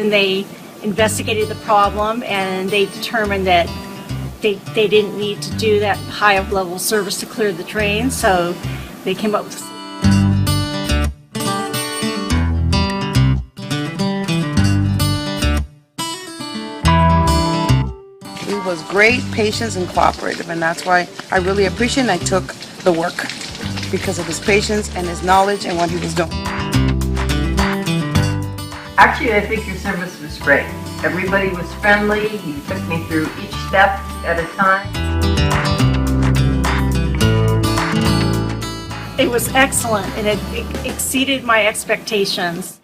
and they investigated the problem, and they determined that they didn't need to do that high of level service to clear the drain, so they came up with He was great, patient, and cooperative, and that's why I really appreciate and I took the work because of his patience and his knowledge and what he was doing. Actually, I think your service was great. Everybody was friendly. You took me through each step at a time. It was excellent, and it exceeded my expectations.